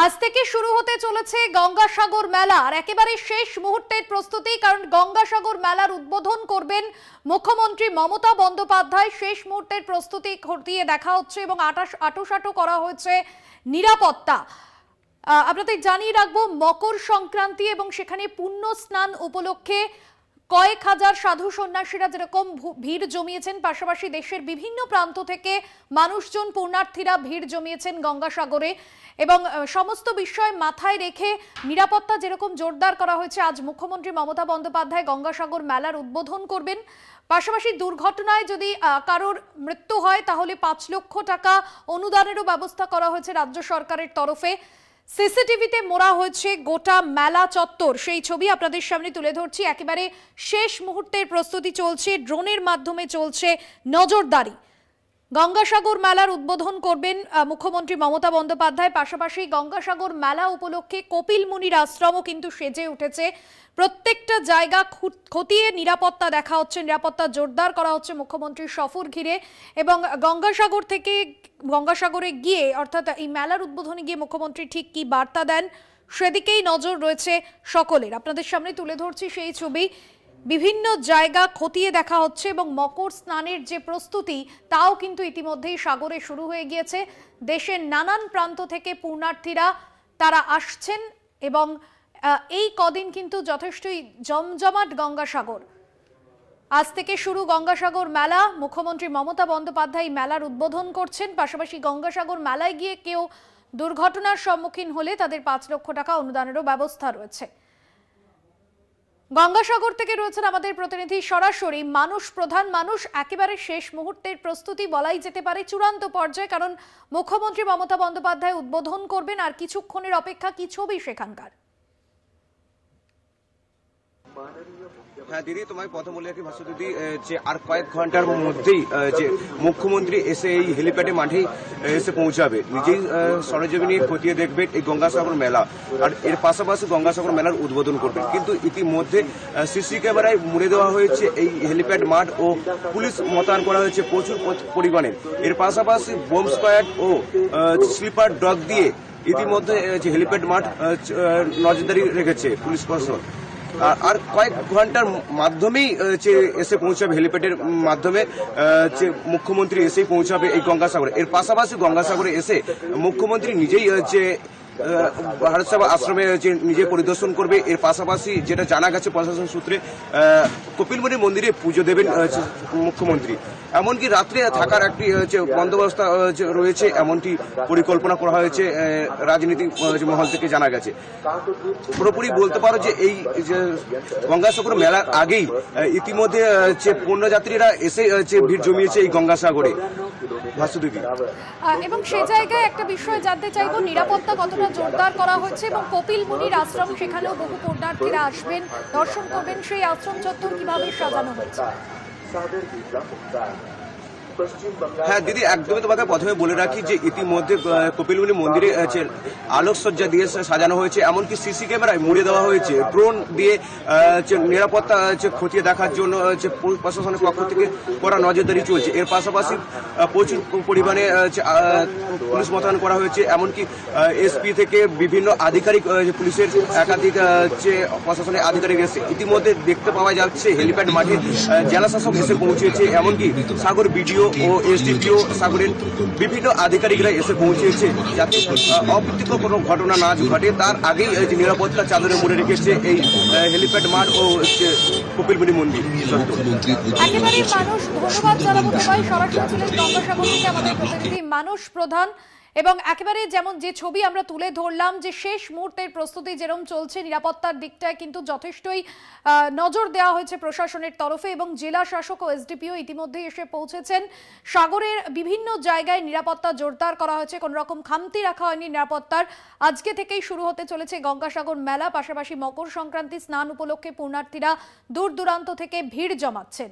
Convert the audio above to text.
আজ থেকে শুরু হতে চলেছে গঙ্গাসাগর মেলা আর একেবারে শেষ মুহূর্তের প্রস্তুতি, কারণ গঙ্গাসাগর মেলার উদ্বোধন করবেন মুখ্যমন্ত্রী মমতা বন্দ্যোপাধ্যায়। শেষ মুহূর্তের প্রস্তুতি খতিয়ে দেখা হচ্ছে এবং আঁটোসাঁটো করা হয়েছে নিরাপত্তা। আপনাদের জানিয়ে রাখবো, মকর সংক্রান্তি এবং সেখানে পুণ্য স্নান উপলক্ষে কয়েক হাজার সাধু সন্ন্যাসীরা যেরকম ভিড় জমিয়েছেন, পাশাপাশি দেশের বিভিন্ন প্রান্ত থেকে মানুষজন পুণ্যার্থীরা ভিড় জমিয়েছেন গঙ্গাসাগরে এবং সমস্ত বিষয় মাথায় রেখে নিরাপত্তা যেরকম জোরদার করা হয়েছে। আজ মুখ্যমন্ত্রী মমতা বন্দ্যোপাধ্যায় গঙ্গাসাগর মেলার উদ্বোধন করবেন। পাশাপাশি দুর্ঘটনায় যদি কারোর মৃত্যু হয় তাহলে ৫ লক্ষ টাকা অনুদানেরও ব্যবস্থা করা হয়েছে রাজ্য সরকারের তরফে। সিসিটিভিতে মোড়া হয়েছে গোটা মেলা চত্বর, সেই ছবি আপনাদের সামনে তুলে ধরছি। একেবারে শেষ মুহূর্তের প্রস্তুতি চলছে, ড্রোনের মাধ্যমে চলছে নজরদারি। গঙ্গাসাগর মেলার উদ্বোধন করবেন মুখ্যমন্ত্রী মমতা বন্দ্যোপাধ্যায়। পাশাপাশি গঙ্গাসাগর মেলা উপলক্ষে কপিল মুনির আশ্রমও কিন্তু সেজে উঠেছে। প্রত্যেকটা জায়গা খতিয়ে নিরাপত্তা দেখা হচ্ছে, নিরাপত্তা জোরদার করা হচ্ছে মুখ্যমন্ত্রীর সফর ঘিরে। এবং গঙ্গাসাগরে গিয়ে অর্থাৎ এই মেলার উদ্বোধনে গিয়ে মুখ্যমন্ত্রী ঠিক কি বার্তা দেন সেদিকেই নজর রয়েছে সকলের। আপনাদের সামনে তুলে ধরছি সেই ছবি। বিভিন্ন জায়গা খতিয়ে দেখা হচ্ছে এবং মকর স্নানের যে প্রস্তুতি তাও কিন্তু ইতিমধ্যেই সাগরে শুরু হয়ে গিয়েছে। দেশের নানান প্রান্ত থেকে পুণ্যার্থীরা তারা আসছেন এবং এই কদিন কিন্তু যথেষ্টই জমজমাট গঙ্গাসাগর। আজ থেকে শুরু গঙ্গাসাগর মেলা, মুখ্যমন্ত্রী মমতা বন্দ্যোপাধ্যায় মেলার উদ্বোধন করছেন। পাশাপাশি গঙ্গাসাগর মেলায় গিয়ে কেউ দুর্ঘটনার সম্মুখীন হলে তাদের ৫ লক্ষ টাকা অনুদানেরও ব্যবস্থা রয়েছে। গঙ্গাসাগর থেকে রয়েছেন আমাদের প্রতিনিধি সরাসরি মানুষ প্রধান। মানুষ, একেবারে শেষ মুহূর্তের প্রস্তুতি বলাই যেতে পারে চূড়ান্ত পর্যায়ে, কারণ মুখ্যমন্ত্রী মমতা বন্দ্যোপাধ্যায় উদ্বোধন করবেন আর কিছুক্ষণের অপেক্ষা। কি ছবি সেখানকার? হ্যাঁ দিদি, তোমায় প্রথম বলে রাখি ভাস্বতী যে আর কয়েক ঘন্টার মধ্যেই যে মুখ্যমন্ত্রী এসে এই হেলিপ্যাডে মাঠেই এসে পৌঁছাবে, নিজেই সরজমিনে খতিয়ে দেখবেন এই গঙ্গাসাগর মেলা আর এর পাশাপাশি গঙ্গাসাগর মেলার উদ্বোধন করবেন। কিন্তু ইতিমধ্যে সিসি ক্যামেরায় মুড়ে দেওয়া হয়েছে এই হেলিপ্যাড মাঠ ও পুলিশ মোতায়েন করা হয়েছে প্রচুর পরিমাণে। এর পাশাপাশি বোম স্কোয়াড ও স্লিপার ডগ দিয়ে ইতিমধ্যে যে হেলিপ্যাড মাঠ নজরদারি রেখেছে পুলিশ প্রশাসন। আর কয়েক ঘন্টার মাধ্যমেই এসে পৌঁছাবে হেলিপ্যাডের মাধ্যমে মুখ্যমন্ত্রী এসেই পৌঁছাবে এই গঙ্গাসাগরে। এর পাশাপাশি গঙ্গাসাগরে এসে মুখ্যমন্ত্রী নিজেই ভারত সেবা আশ্রমে নিজে পরিদর্শন করবে। এর পাশাপাশি যেটা জানা গেছে প্রশাসন সূত্রে, কপিল মুনি মন্দিরে পুজো দেবেন মুখ্যমন্ত্রী। এমনকি রাত্রে থাকার একটি বন্দোবস্ত রয়েছে, এমনটি পরিকল্পনা করা হয়েছে রাজনীতিক মহল থেকে জানা গেছে। পুরোপুরি বলতে পারো যে এই গঙ্গাসাগর মেলার আগেই ইতিমধ্যে পণ্যযাত্রীরা এসে ভিড় জমিয়েছে এই গঙ্গাসাগরে। এবং সে জায়গায় একটা বিষয় জানতে চাইবো, নিরাপত্তা কতটা জোরদার করা হয়েছে এবং কপিল মুনির আশ্রম, সেখানেও বহু পুণ্যার্থীরা আসবেন, দর্শন করবেন, সেই আশ্রম চত্বর কিভাবে সাজানো হয়েছে? হ্যাঁ দিদি, একদমই তোমাকে প্রথমে বলে রাখি যে ইতিমধ্যে কপিল মুনি মন্দিরে আলোকসজ্জা দিয়ে সাজানো হয়েছে, এমনকি সিসি ক্যামেরায় মুড়ে দেওয়া হয়েছে। ড্রোন দিয়ে নিরাপত্তা খতিয়ে দেখার জন্য প্রশাসনের পক্ষ থেকে করা নজরদারি চলছে। এর পাশাপাশি প্রচুর পরিমাণে পুলিশ মোতায়েন করা হয়েছে, এমনকি এসপি থেকে বিভিন্ন আধিকারিক, পুলিশের একাধিক প্রশাসনের আধিকারিক এসে ইতিমধ্যে দেখতে পাওয়া যাচ্ছে হেলিপ্যাড মাঠে জেলা শাসক এসে পৌঁছেছে, এমনকি সাগর বিডিও ও এসডিপিও সাগরের বিভিন্ন আধিকারিকরা এসে পৌঁছেছে, যাতে অপ্রীতিকর কোনো ঘটনা না ঘটে তার আগেই নিরাপত্তা চাদরে মুড়ে রেখেছে এই হেলিপ্যাড মাঠ ও কপিল মুনি মন্দির। একেবারে মানুষ, ধন্যবাদ জানাবো তোমায়। সরাসরি ছিলেন গঙ্গাসাগর থেকে আমাদের প্রতিনিধি মানুষ প্রধান। এবং একেবারে যেমন যে ছবি আমরা তুলে ধরলাম, যে শেষ মুহূর্তের প্রস্তুতি যেরকম চলছে, নিরাপত্তার দিকটায় কিন্তু যথেষ্টই নজর দেওয়া হয়েছে প্রশাসনের তরফে এবং জেলা শাসক ও এসডিপিও ইতিমধ্যে এসে পৌঁছেছেন। সাগরের বিভিন্ন জায়গায় নিরাপত্তা জোরদার করা হয়েছে, কোনো রকম খামতি রাখা হয়নি নিরাপত্তার। আজকে থেকেই শুরু হতে চলেছে গঙ্গাসাগর মেলা, পাশাপাশি মকর সংক্রান্তি স্নান উপলক্ষে পুণ্যার্থীরা দূর দূরান্ত থেকে ভিড় জমাচ্ছেন।